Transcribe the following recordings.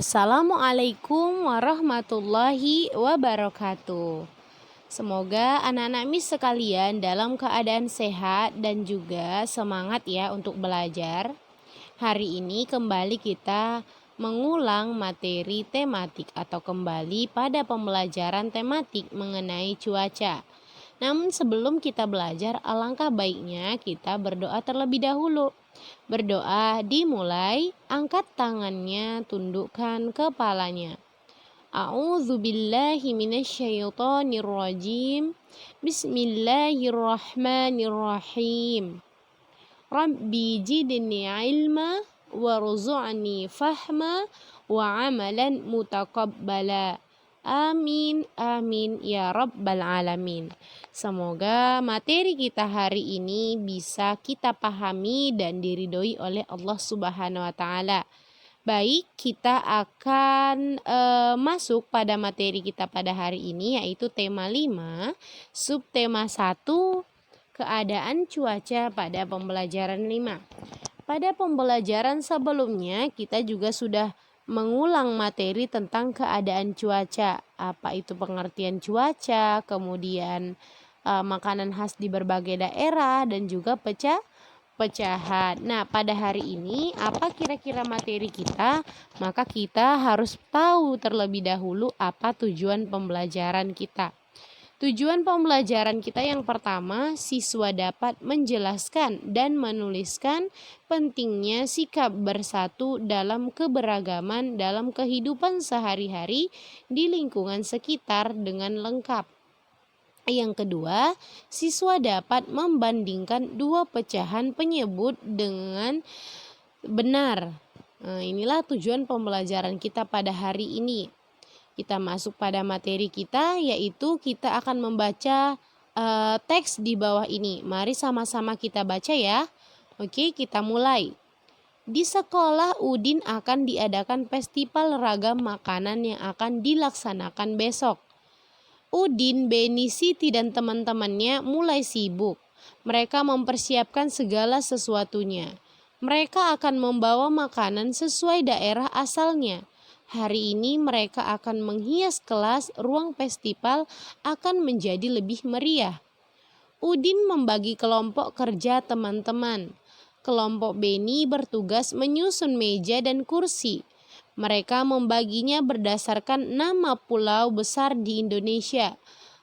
Assalamualaikum warahmatullahi wabarakatuh. Semoga anak-anak Miss sekalian dalam keadaan sehat dan juga semangat ya untuk belajar. Hari ini kembali kita mengulang materi tematik atau kembali pada pembelajaran tematik mengenai cuaca. Namun sebelum kita belajar, alangkah baiknya kita berdoa terlebih dahulu. Berdoa dimulai, angkat tangannya, tundukkan kepalanya. A'udzubillahi minasyaitonirrajim. Bismillahirrahmanirrahim. Rabbi jidni ilma warzu'ni fahma wa amalan mutaqabbala. Amin, amin, ya rabbal alamin. Semoga materi kita hari ini bisa kita pahami dan diridhoi oleh Allah Subhanahu wa Ta'ala. Baik, kita akan masuk pada materi kita pada hari ini, yaitu tema 5, subtema 1, keadaan cuaca pada pembelajaran 5. Pada pembelajaran sebelumnya kita juga sudah mengulang materi tentang keadaan cuaca, apa itu pengertian cuaca, kemudian makanan khas di berbagai daerah dan juga pecahan. Nah, pada hari ini apa kira-kira materi kita? Maka kita harus tahu terlebih dahulu apa tujuan pembelajaran kita. Tujuan pembelajaran kita yang pertama, siswa dapat menjelaskan dan menuliskan pentingnya sikap bersatu dalam keberagaman dalam kehidupan sehari-hari di lingkungan sekitar dengan lengkap. Yang kedua, siswa dapat membandingkan dua pecahan penyebut dengan benar. Nah, inilah tujuan pembelajaran kita pada hari ini. Kita masuk pada materi kita, yaitu kita akan membaca teks di bawah ini. Mari sama-sama kita baca ya. Oke, kita mulai. Di sekolah Udin akan diadakan festival ragam makanan yang akan dilaksanakan besok. Udin, Beni, Siti dan teman-temannya mulai sibuk. Mereka mempersiapkan segala sesuatunya. Mereka akan membawa makanan sesuai daerah asalnya. Hari ini mereka akan menghias kelas, ruang festival akan menjadi lebih meriah. Udin membagi kelompok kerja teman-teman. Kelompok Beni bertugas menyusun meja dan kursi. Mereka membaginya berdasarkan nama pulau besar di Indonesia.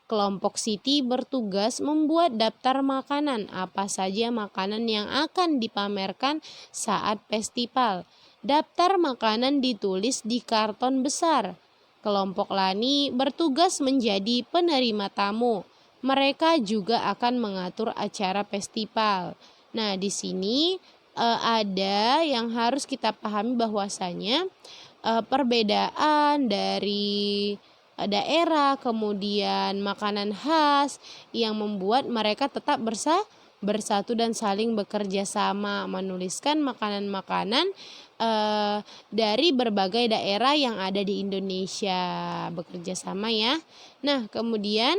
Kelompok Siti bertugas membuat daftar makanan, apa saja makanan yang akan dipamerkan saat festival. Daftar makanan ditulis di karton besar. Kelompok Lani bertugas menjadi penerima tamu. Mereka juga akan mengatur acara festival. Nah, di sini ada yang harus kita pahami bahwasanya perbedaan dari daerah, kemudian makanan khas yang membuat mereka tetap bersatu dan saling bekerja sama menuliskan makanan-makanan dari berbagai daerah yang ada di Indonesia, bekerja sama ya. Nah, kemudian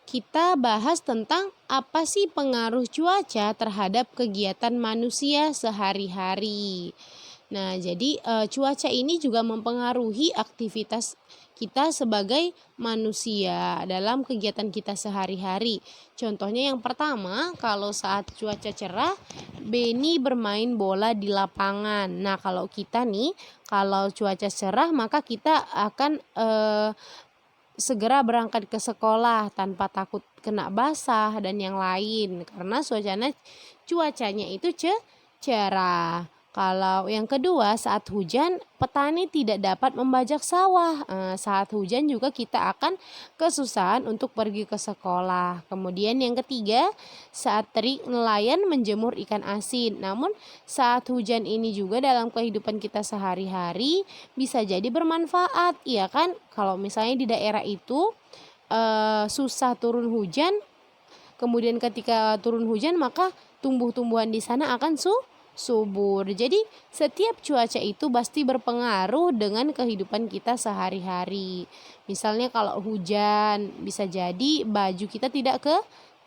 kita bahas tentang apa sih pengaruh cuaca terhadap kegiatan manusia sehari-hari. Nah, jadi cuaca ini juga mempengaruhi aktivitas kita sebagai manusia dalam kegiatan kita sehari-hari. Contohnya yang pertama, kalau saat cuaca cerah, Beni bermain bola di lapangan. Nah, kalau kita nih, kalau cuaca cerah maka kita akan segera berangkat ke sekolah tanpa takut kena basah dan yang lain karena cuacanya itu cerah. Kalau yang kedua, saat hujan petani tidak dapat membajak sawah. Saat hujan juga kita akan kesusahan untuk pergi ke sekolah. Kemudian yang ketiga, saat terik nelayan menjemur ikan asin. Namun saat hujan ini juga dalam kehidupan kita sehari-hari bisa jadi bermanfaat, ya kan? Kalau misalnya di daerah itu susah turun hujan, kemudian ketika turun hujan maka tumbuh-tumbuhan di sana akan subur. Jadi setiap cuaca itu pasti berpengaruh dengan kehidupan kita sehari-hari. Misalnya kalau hujan bisa jadi baju kita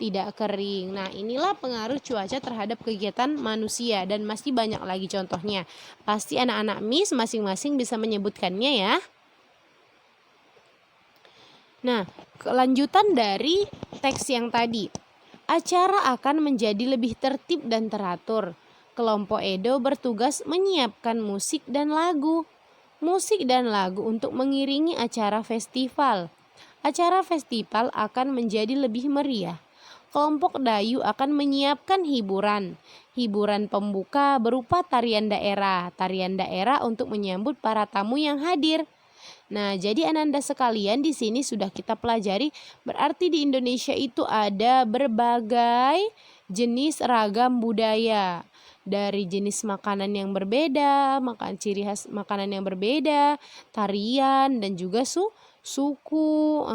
tidak kering. Nah, inilah pengaruh cuaca terhadap kegiatan manusia dan masih banyak lagi contohnya. Pasti anak-anak Miss masing-masing bisa menyebutkannya ya. Nah, kelanjutan dari teks yang tadi. Acara akan menjadi lebih tertib dan teratur. Kelompok Edo bertugas menyiapkan musik dan lagu. Musik dan lagu untuk mengiringi acara festival. Acara festival akan menjadi lebih meriah. Kelompok Dayu akan menyiapkan hiburan. Hiburan pembuka berupa tarian daerah. Tarian daerah untuk menyambut para tamu yang hadir. Nah, jadi Ananda sekalian di sini sudah kita pelajari, berarti di Indonesia itu ada berbagai jenis ragam budaya. Dari jenis makanan yang berbeda, ciri khas makanan yang berbeda, tarian dan juga suku.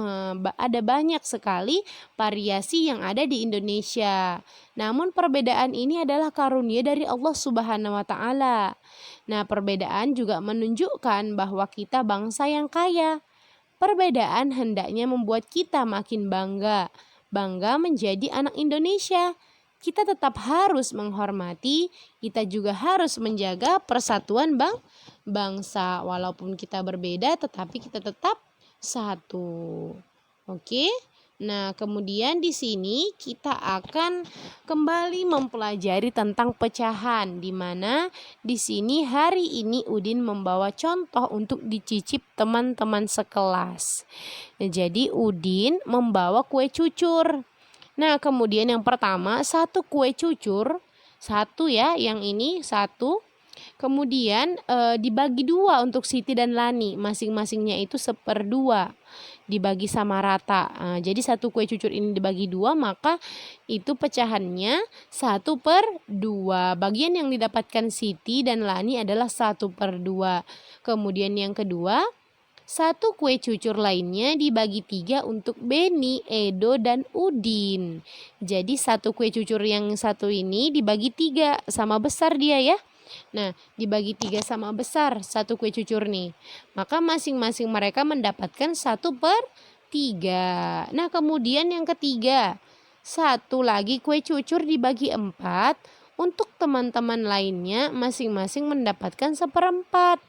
Ada banyak sekali variasi yang ada di Indonesia. Namun perbedaan ini adalah karunia dari Allah Subhanahu wa taala. Nah, perbedaan juga menunjukkan bahwa kita bangsa yang kaya. Perbedaan hendaknya membuat kita makin bangga. Bangga menjadi anak Indonesia. Kita tetap harus menghormati, kita juga harus menjaga persatuan bangsa. Walaupun kita berbeda, tetapi kita tetap satu. Oke? Nah, kemudian di sini kita akan kembali mempelajari tentang pecahan, di mana di sini hari ini Udin membawa contoh untuk dicicip teman-teman sekelas. Jadi Udin membawa kue cucur. Nah, kemudian yang pertama, satu kue cucur, satu ya, yang ini satu. Kemudian dibagi dua untuk Siti dan Lani, masing-masingnya itu 1/2, dibagi sama rata. Jadi satu kue cucur ini dibagi dua, maka itu pecahannya 1/2. Bagian yang didapatkan Siti dan Lani adalah 1/2. Kemudian yang kedua, satu kue cucur lainnya dibagi 3 untuk Beni, Edo, dan Udin. Jadi satu kue cucur yang satu ini dibagi 3, sama besar dia ya. Nah, dibagi 3 sama besar satu kue cucur nih. Maka masing-masing mereka mendapatkan 1/3. Nah, kemudian yang ketiga, satu lagi kue cucur dibagi 4 untuk teman-teman lainnya masing-masing mendapatkan 1/4.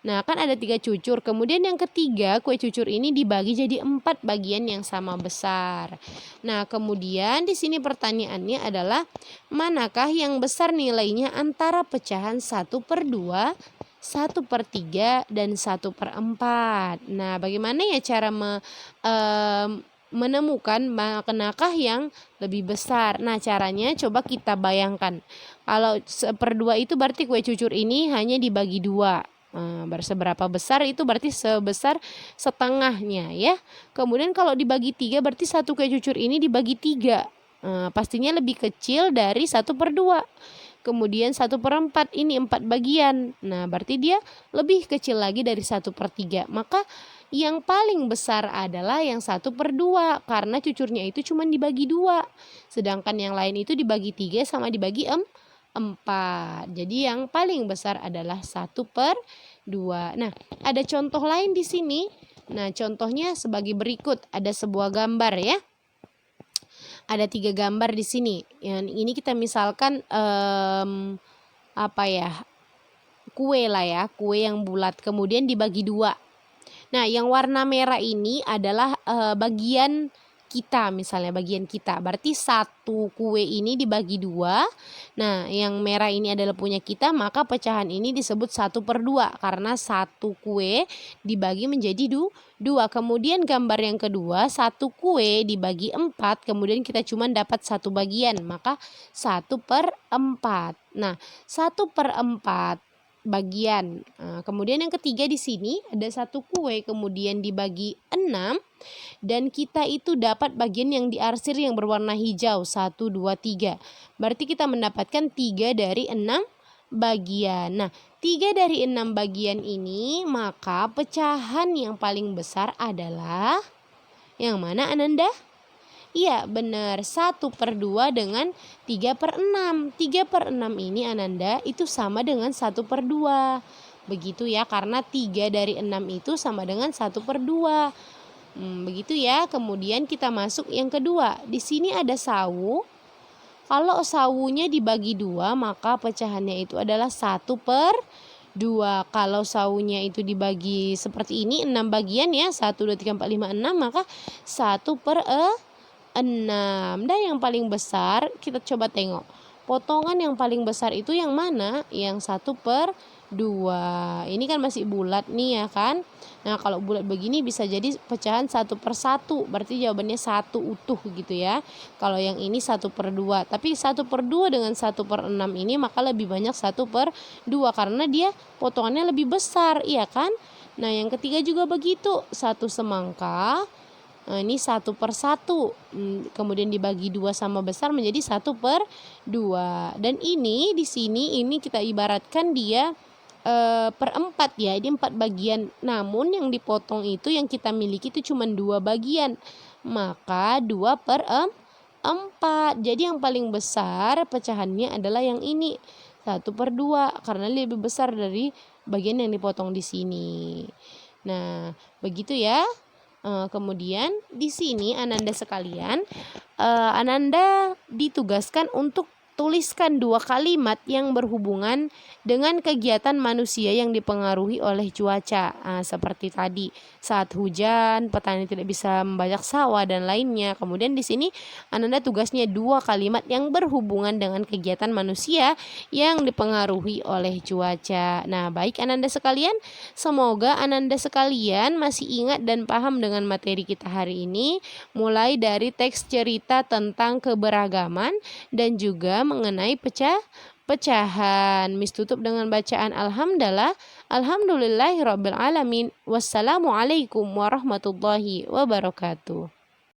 Nah, kan ada 3 cucur. Kemudian yang ketiga, kue cucur ini dibagi jadi 4 bagian yang sama besar. Nah, kemudian di sini pertanyaannya adalah, manakah yang besar nilainya antara pecahan 1/2, 1/3, dan 1/4? Nah, bagaimana ya cara menemukan manakah yang lebih besar? Nah, caranya coba kita bayangkan. Kalau 1/2 itu berarti kue cucur ini hanya dibagi 2. Seberapa besar itu berarti sebesar setengahnya ya. Kemudian kalau dibagi 3 berarti satu kue cucur ini dibagi 3. Pastinya lebih kecil dari 1/2. Kemudian 1/4 ini 4 bagian. Nah, berarti dia lebih kecil lagi dari 1/3. Maka yang paling besar adalah yang 1/2 karena cucurnya itu cuma dibagi 2. Sedangkan yang lain itu dibagi 3 sama dibagi 4. Jadi yang paling besar adalah 1/2. Nah, ada contoh lain di sini. Nah, contohnya sebagai berikut. Ada sebuah gambar ya. Ada 3 gambar di sini. Yang ini kita misalkan kue lah ya, kue yang bulat kemudian dibagi 2. Nah, yang warna merah ini adalah bagian kita, misalnya bagian kita. Berarti satu kue ini dibagi 2. Nah, yang merah ini adalah punya kita, maka pecahan ini disebut 1/2 karena satu kue dibagi menjadi 2. Kemudian gambar yang kedua, satu kue dibagi 4, kemudian kita cuma dapat 1 bagian, maka 1/4. Nah, 1/4 bagian. Kemudian yang ketiga di sini ada satu kue kemudian dibagi 6 dan kita itu dapat bagian yang diarsir yang berwarna hijau 1, 2, 3. Berarti kita mendapatkan 3 dari 6 bagian. Nah, 3 dari 6 bagian ini maka pecahan yang paling besar adalah yang mana Ananda? Iya benar, 1/2 dengan 3/6. 3/6 ini Ananda itu sama dengan 1/2. Begitu ya, karena 3 dari 6 itu sama dengan 1/2. Begitu ya. Kemudian kita masuk yang kedua. Di sini ada sawu. Kalau sawunya dibagi 2, maka pecahannya itu adalah 1/2. Kalau sawunya itu dibagi seperti ini 6 bagian ya, 1, 2, 3, 4, 5, 6, maka 1/6. Dan yang paling besar kita coba tengok. Potongan yang paling besar itu yang mana? Yang 1/2. Ini kan masih bulat nih ya kan. Nah kalau bulat begini bisa jadi pecahan 1/1. Berarti jawabannya 1 utuh gitu ya. Kalau yang ini 1/2. Tapi 1/2 dengan 1/6 ini maka lebih banyak 1/2 karena dia potongannya lebih besar, iya kan? Nah yang ketiga juga begitu. 1 semangka. Nah, ini 1/1. Kemudian dibagi 2 sama besar menjadi 1/2. Dan ini di sini ini kita ibaratkan dia per 4 ya. Ini 4 bagian. Namun yang dipotong itu yang kita miliki itu cuma 2 bagian. Maka 2/4. Jadi yang paling besar pecahannya adalah yang ini 1/2 karena lebih besar dari bagian yang dipotong di sini. Nah, begitu ya. Kemudian di sini Ananda sekalian, Ananda ditugaskan untuk tuliskan 2 kalimat yang berhubungan dengan kegiatan manusia yang dipengaruhi oleh cuaca. Seperti tadi, saat hujan, petani tidak bisa membajak sawah dan lainnya. Kemudian di sini Ananda tugasnya 2 kalimat yang berhubungan dengan kegiatan manusia yang dipengaruhi oleh cuaca. Nah, baik Ananda sekalian, semoga Ananda sekalian masih ingat dan paham dengan materi kita hari ini, mulai dari teks cerita tentang keberagaman dan juga mengenai pecahan. Miss tutup dengan bacaan alhamdulillahirabbil alamin. Wassalamualaikum warahmatullahi wabarakatuh.